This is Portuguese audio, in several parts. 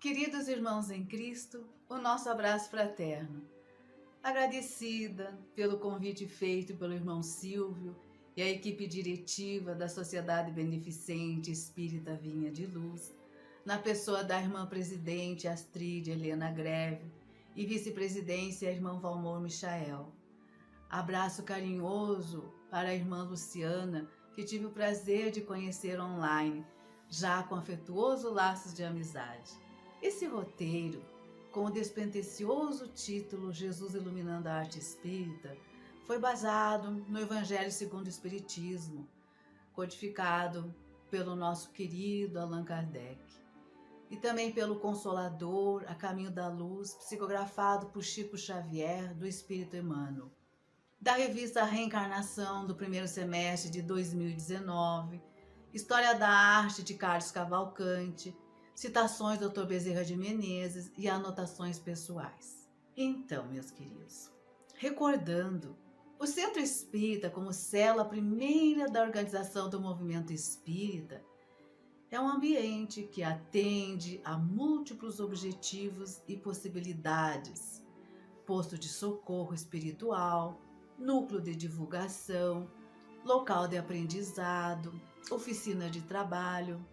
Queridos irmãos em Cristo, o nosso abraço fraterno. Agradecida pelo convite feito pelo irmão Silvio e a equipe diretiva da Sociedade Beneficente Espírita Vinha de Luz, na pessoa da irmã presidente Astrid Helena Greve e vice-presidência irmã Valmor Michael. Abraço carinhoso para a irmã Luciana, que tive o prazer de conhecer online, já com afetuoso laços de amizade. Esse roteiro, com o despretensioso título Jesus Iluminando a Arte Espírita, foi baseado no Evangelho segundo o Espiritismo, codificado pelo nosso querido Allan Kardec, e também pelo Consolador, A Caminho da Luz, psicografado por Chico Xavier, do Espírito Emmanuel, da revista Reencarnação do primeiro semestre de 2019, História da Arte de Carlos Cavalcante, citações do Dr. Bezerra de Menezes e anotações pessoais. Então, meus queridos, recordando, o Centro Espírita, como célula primeira da organização do movimento espírita, é um ambiente que atende a múltiplos objetivos e possibilidades: posto de socorro espiritual, núcleo de divulgação, local de aprendizado, oficina de trabalho,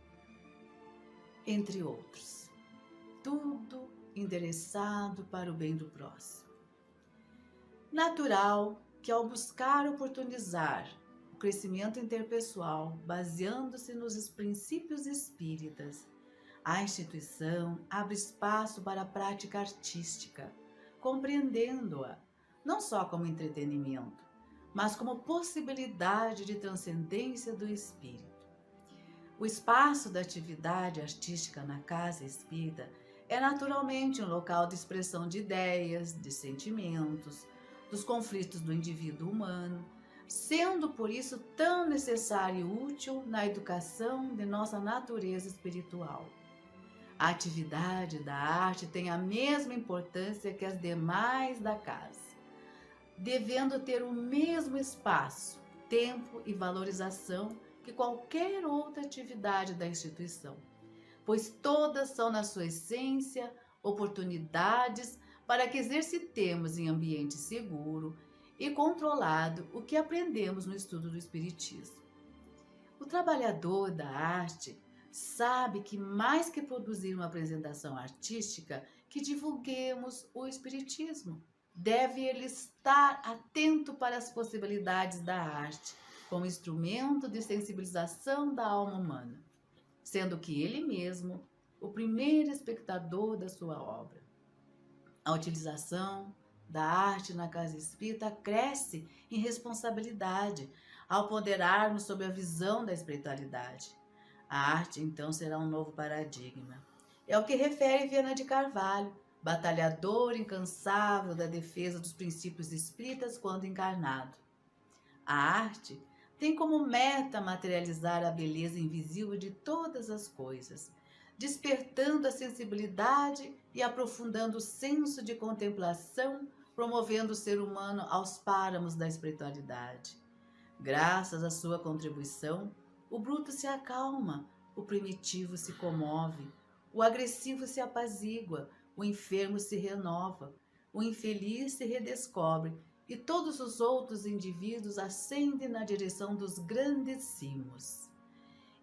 entre outros. Tudo endereçado para o bem do próximo. Natural que, ao buscar oportunizar o crescimento interpessoal baseando-se nos princípios espíritas, a instituição abre espaço para a prática artística, compreendendo-a não só como entretenimento, mas como possibilidade de transcendência do espírito. O espaço da atividade artística na casa espírita é naturalmente um local de expressão de ideias, de sentimentos, dos conflitos do indivíduo humano, sendo por isso tão necessário e útil na educação de nossa natureza espiritual. A atividade da arte tem a mesma importância que as demais da casa, devendo ter o mesmo espaço, tempo e valorização que qualquer outra atividade da instituição, pois todas são, na sua essência, oportunidades para que exercitemos em ambiente seguro e controlado o que aprendemos no estudo do Espiritismo. O trabalhador da arte sabe que, mais que produzir uma apresentação artística, que divulguemos o Espiritismo. Deve ele estar atento para as possibilidades da arte, como instrumento de sensibilização da alma humana, sendo que ele mesmo o primeiro espectador da sua obra. A utilização da arte na casa espírita cresce em responsabilidade ao ponderarmos sobre a visão da espiritualidade. A arte, então, será um novo paradigma. É o que refere Viana de Carvalho, batalhador incansável da defesa dos princípios espíritas quando encarnado. A arte tem como meta materializar a beleza invisível de todas as coisas, despertando a sensibilidade e aprofundando o senso de contemplação, promovendo o ser humano aos páramos da espiritualidade. Graças à sua contribuição, o bruto se acalma, o primitivo se comove, o agressivo se apazigua, o enfermo se renova, o infeliz se redescobre e todos os outros indivíduos ascendem na direção dos grandes cimos.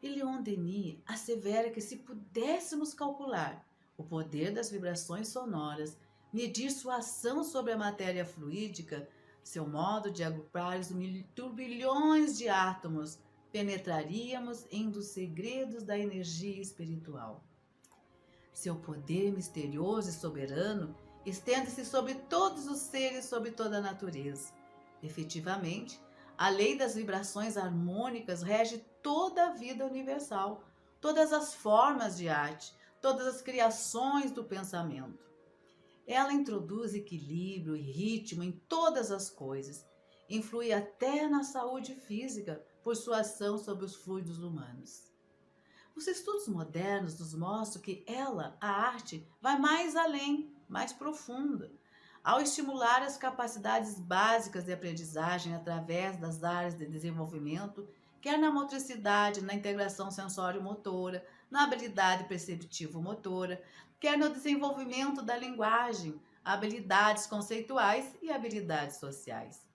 E Leon Denis assevera que, se pudéssemos calcular o poder das vibrações sonoras, medir sua ação sobre a matéria fluídica, seu modo de agrupar os turbilhões de átomos, penetraríamos em dos segredos da energia espiritual. Seu poder misterioso e soberano estende-se sobre todos os seres, sobre toda a natureza. Efetivamente, a lei das vibrações harmônicas rege toda a vida universal, todas as formas de arte, todas as criações do pensamento. Ela introduz equilíbrio e ritmo em todas as coisas, influi até na saúde física por sua ação sobre os fluidos humanos. Os estudos modernos nos mostram que ela, a arte, vai mais além, mais profunda, ao estimular as capacidades básicas de aprendizagem através das áreas de desenvolvimento, quer na motricidade, na integração sensório-motora, na habilidade perceptivo-motora, quer no desenvolvimento da linguagem, habilidades conceituais e habilidades sociais.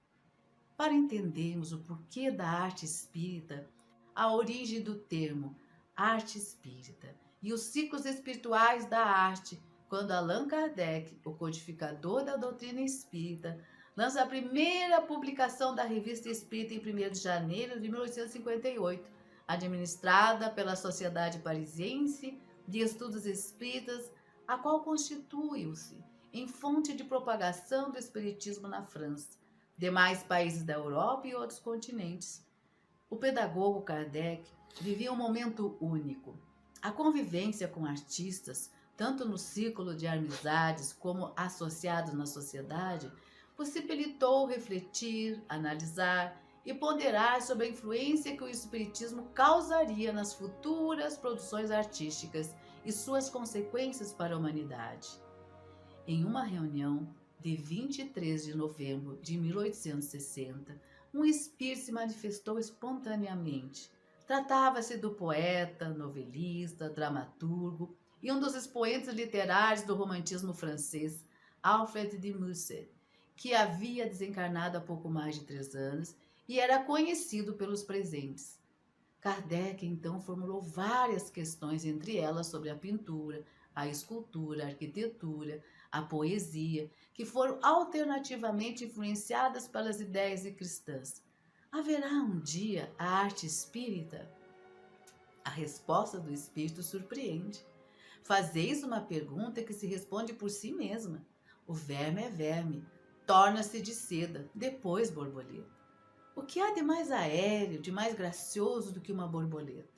Para entendermos o porquê da arte espírita, a origem do termo arte espírita e os ciclos espirituais da arte, quando Allan Kardec, o codificador da doutrina espírita, lança a primeira publicação da Revista Espírita em 1º de janeiro de 1858, administrada pela Sociedade Parisiense de Estudos Espíritas, a qual constituiu-se em fonte de propagação do espiritismo na França, demais países da Europa e outros continentes. O pedagogo Kardec vivia um momento único. A convivência com artistas, tanto no círculo de amizades como associados na sociedade, possibilitou refletir, analisar e ponderar sobre a influência que o espiritismo causaria nas futuras produções artísticas e suas consequências para a humanidade. Em uma reunião de 23 de novembro de 1860, um espírito se manifestou espontaneamente. Tratava-se do poeta, novelista, dramaturgo e um dos expoentes literários do romantismo francês, Alfred de Musset, que havia desencarnado há pouco mais de 3 anos e era conhecido pelos presentes. Kardec então formulou várias questões, entre elas sobre a pintura, a escultura, a arquitetura, a poesia, que foram alternativamente influenciadas pelas ideias cristãs. Haverá um dia a arte espírita? A resposta do espírito surpreende. Fazeis uma pergunta que se responde por si mesma. O verme é verme, torna-se de seda, depois borboleta. O que há de mais aéreo, de mais gracioso do que uma borboleta?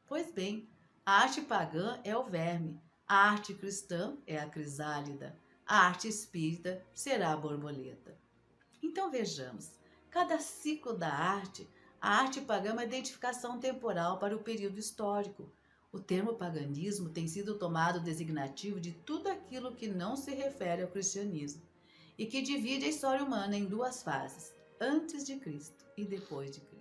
Pois bem, a arte pagã é o verme, a arte cristã é a crisálida, a arte espírita será a borboleta. Então vejamos, cada ciclo da arte, a arte pagã é uma identificação temporal para o período histórico. O termo paganismo tem sido tomado designativo de tudo aquilo que não se refere ao cristianismo e que divide a história humana em 2 fases, antes de Cristo e depois de Cristo.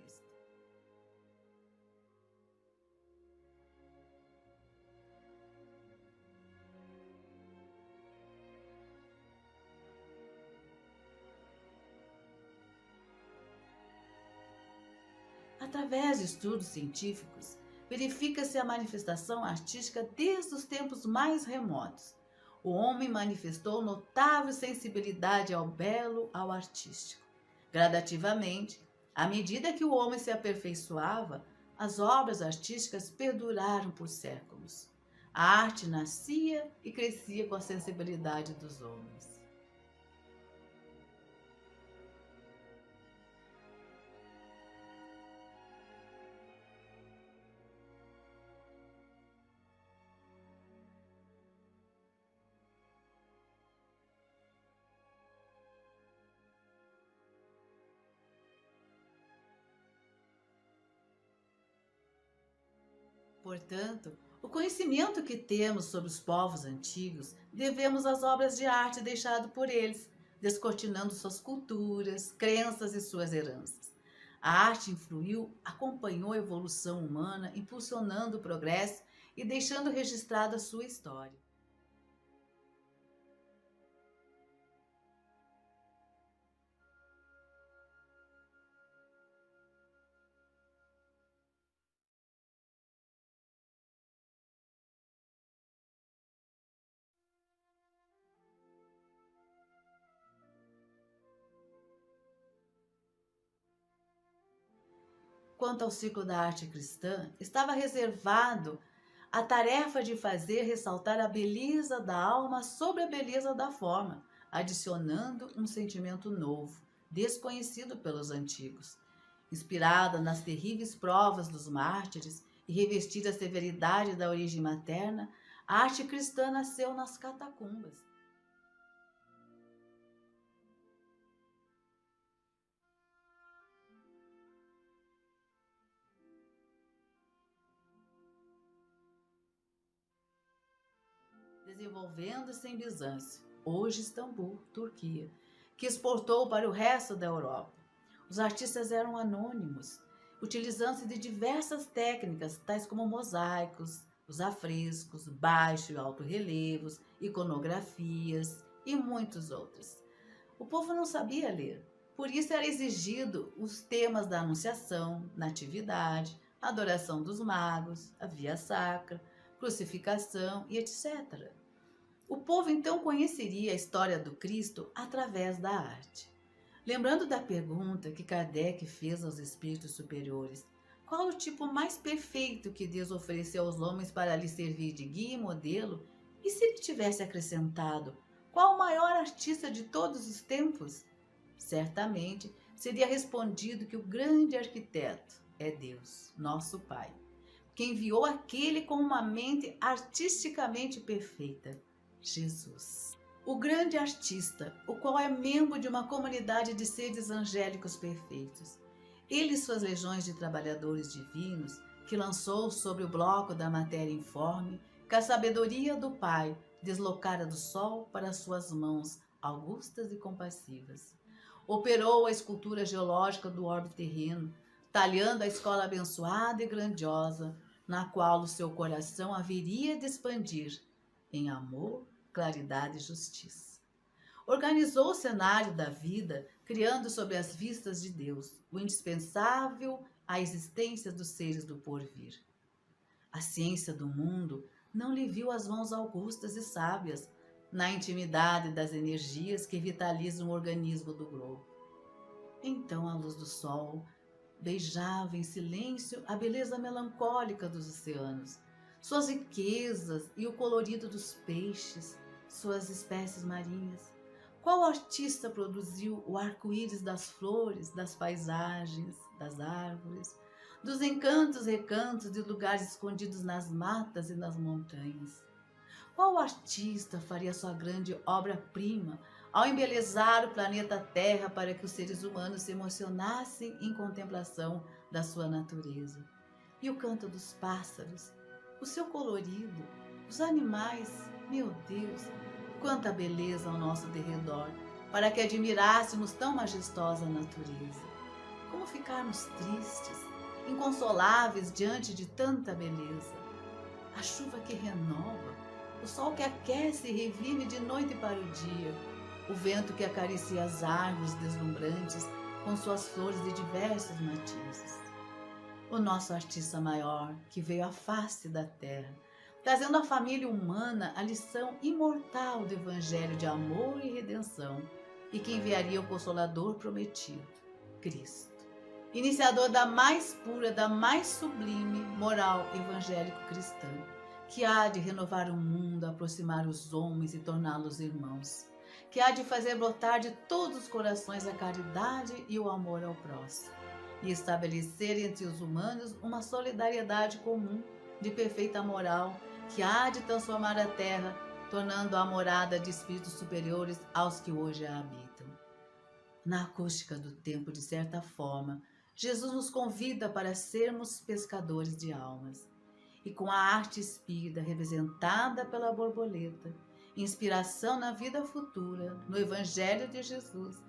Através de estudos científicos, verifica-se a manifestação artística desde os tempos mais remotos. O homem manifestou notável sensibilidade ao belo, ao artístico. Gradativamente, à medida que o homem se aperfeiçoava, as obras artísticas perduraram por séculos. A arte nascia e crescia com a sensibilidade dos homens. Portanto, o conhecimento que temos sobre os povos antigos devemos às obras de arte deixadas por eles, descortinando suas culturas, crenças e suas heranças. A arte influiu, acompanhou a evolução humana, impulsionando o progresso e deixando registrada a sua história. Quanto ao ciclo da arte cristã, estava reservado a tarefa de fazer ressaltar a beleza da alma sobre a beleza da forma, adicionando um sentimento novo, desconhecido pelos antigos. Inspirada nas terríveis provas dos mártires e revestida a severidade da origem materna, a arte cristã nasceu nas catacumbas. Desenvolvendo-se em Bizâncio, hoje Istambul, Turquia, que exportou para o resto da Europa. Os artistas eram anônimos, utilizando-se de diversas técnicas, tais como mosaicos, os afrescos, baixo e alto relevos, iconografias e muitos outros. O povo não sabia ler, por isso era exigido os temas da Anunciação, Natividade, Adoração dos Magos, a Via Sacra, Crucificação e etc. O povo então conheceria a história do Cristo através da arte. Lembrando da pergunta que Kardec fez aos espíritos superiores, qual o tipo mais perfeito que Deus ofereceu aos homens para lhe servir de guia e modelo? E se ele tivesse acrescentado, qual o maior artista de todos os tempos? Certamente seria respondido que o grande arquiteto é Deus, nosso Pai, que enviou aquele com uma mente artisticamente perfeita, Jesus. O grande artista, o qual é membro de uma comunidade de seres angélicos perfeitos. Ele e suas legiões de trabalhadores divinos, que lançou sobre o bloco da matéria informe, que a sabedoria do Pai deslocara do sol para suas mãos augustas e compassivas. Operou a escultura geológica do orbe terreno, talhando a escola abençoada e grandiosa, na qual o seu coração haveria de expandir em amor, claridade e justiça. Organizou o cenário da vida, criando sob as vistas de Deus o indispensável à existência dos seres do porvir. A ciência do mundo não lhe viu as mãos augustas e sábias na intimidade das energias que vitalizam o organismo do globo. Então a luz do sol beijava em silêncio a beleza melancólica dos oceanos, suas riquezas e o colorido dos peixes, suas espécies marinhas. Qual artista produziu o arco-íris das flores, das paisagens, das árvores, dos encantos e recantos de lugares escondidos nas matas e nas montanhas? Qual artista faria sua grande obra-prima ao embelezar o planeta Terra para que os seres humanos se emocionassem em contemplação da sua natureza? E o canto dos pássaros, o seu colorido, os animais, meu Deus, quanta beleza ao nosso derredor, para que admirássemos tão majestosa natureza. Como ficarmos tristes, inconsoláveis diante de tanta beleza? A chuva que renova, o sol que aquece e revive de noite para o dia, o vento que acaricia as árvores deslumbrantes com suas flores de diversos matizes. O nosso artista maior, que veio à face da terra, trazendo à família humana a lição imortal do evangelho de amor e redenção, e que enviaria o Consolador prometido, Cristo, iniciador da mais pura, da mais sublime moral evangélico-cristã, que há de renovar o mundo, aproximar os homens e torná-los irmãos, que há de fazer brotar de todos os corações a caridade e o amor ao próximo, e estabelecer entre os humanos uma solidariedade comum de perfeita moral, que há de transformar a terra, tornando-a morada de espíritos superiores aos que hoje a habitam. Na acústica do tempo, de certa forma, Jesus nos convida para sermos pescadores de almas. E com a arte espírita representada pela borboleta, inspiração na vida futura, no Evangelho de Jesus,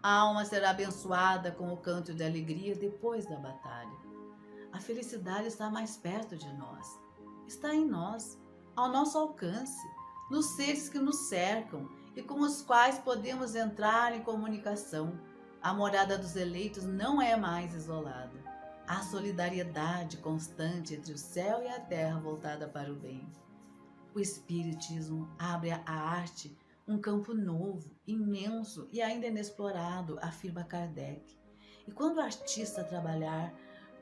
a alma será abençoada com o canto de alegria depois da batalha. A felicidade está mais perto de nós, está em nós, ao nosso alcance, nos seres que nos cercam e com os quais podemos entrar em comunicação. A morada dos eleitos não é mais isolada. Há solidariedade constante entre o céu e a terra voltada para o bem. O Espiritismo abre à arte um campo novo, imenso e ainda inexplorado, afirma Kardec. E quando o artista trabalhar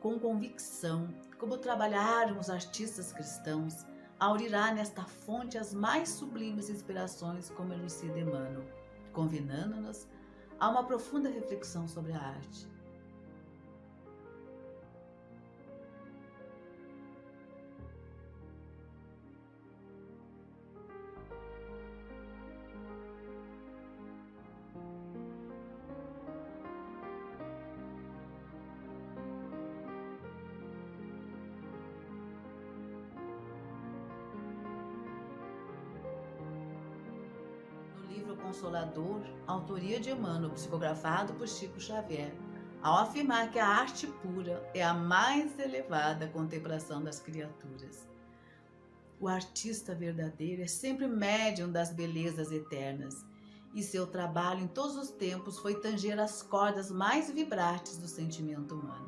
com convicção, como trabalharam os artistas cristãos, aurirá nesta fonte as mais sublimes inspirações, como elucida Emmanuel, convidando-nos a uma profunda reflexão sobre a arte. Livro Consolador, autoria de Emmanuel, psicografado por Chico Xavier, ao afirmar que a arte pura é a mais elevada contemplação das criaturas. O artista verdadeiro é sempre médium das belezas eternas, e seu trabalho em todos os tempos foi tanger as cordas mais vibrantes do sentimento humano.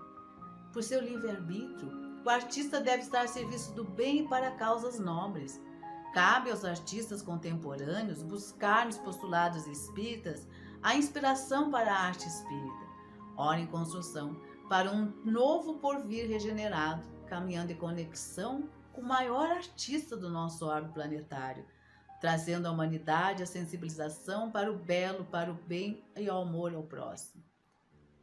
Por seu livre-arbítrio, o artista deve estar a serviço do bem e para causas nobres. Cabe aos artistas contemporâneos buscar nos postulados espíritas a inspiração para a arte espírita, ora em construção para um novo porvir regenerado, caminhando em conexão com o maior artista do nosso orbe planetário, trazendo à humanidade a sensibilização para o belo, para o bem e ao amor ao próximo.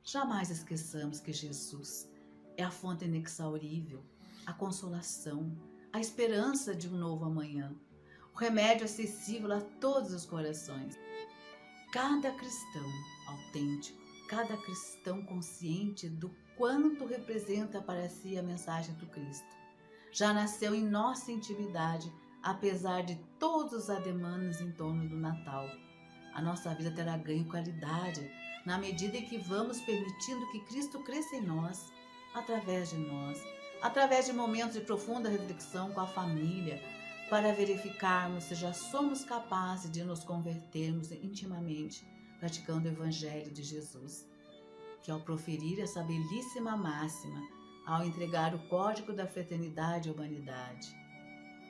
Jamais esqueçamos que Jesus é a fonte inexaurível, a consolação, a esperança de um novo amanhã, o remédio acessível a todos os corações. Cada cristão autêntico, cada cristão consciente do quanto representa para si a mensagem do Cristo, já nasceu em nossa intimidade, apesar de todos os ademanes em torno do Natal. A nossa vida terá ganho qualidade na medida em que vamos permitindo que Cristo cresça em nós, através de momentos de profunda reflexão com a família, para verificarmos se já somos capazes de nos convertermos intimamente, praticando o Evangelho de Jesus, que ao proferir essa belíssima máxima, ao entregar o código da fraternidade à humanidade: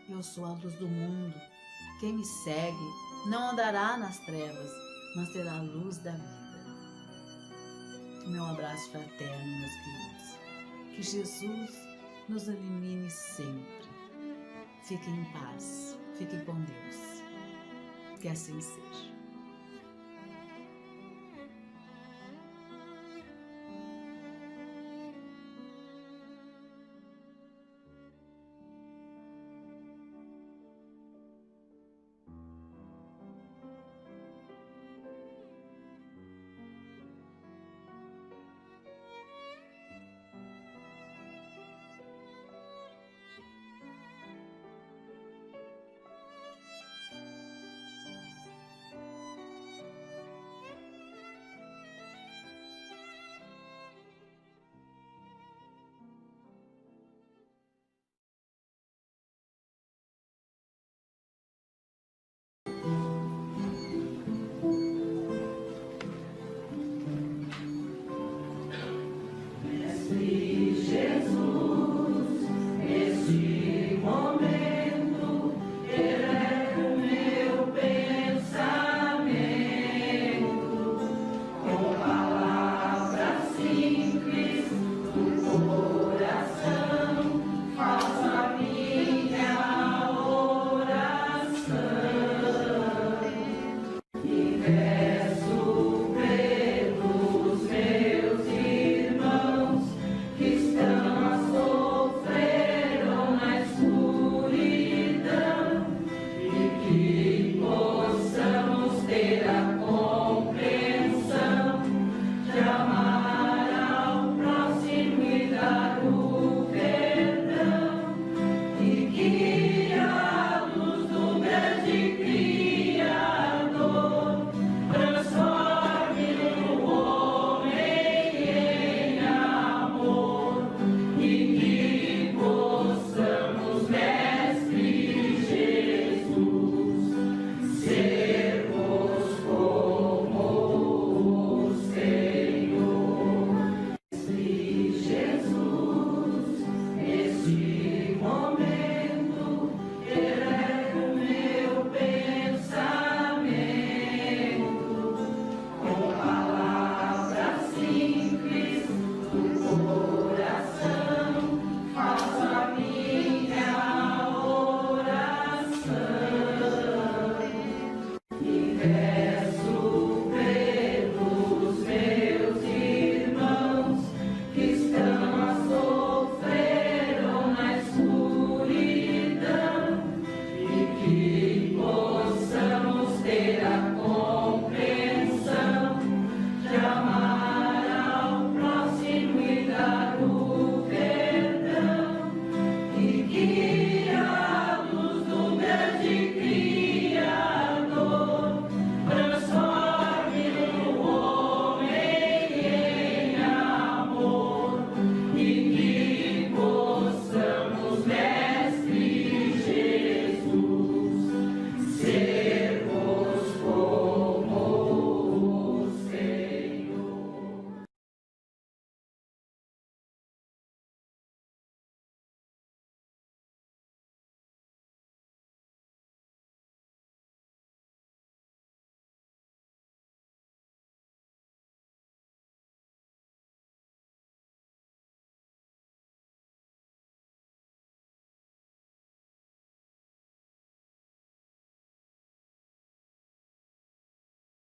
eu sou a luz do mundo, quem me segue não andará nas trevas, mas terá a luz da vida. Meu abraço fraterno, meus queridos. Que Jesus nos ilumine sempre. Fiquem em paz, fiquem com Deus. Que assim seja.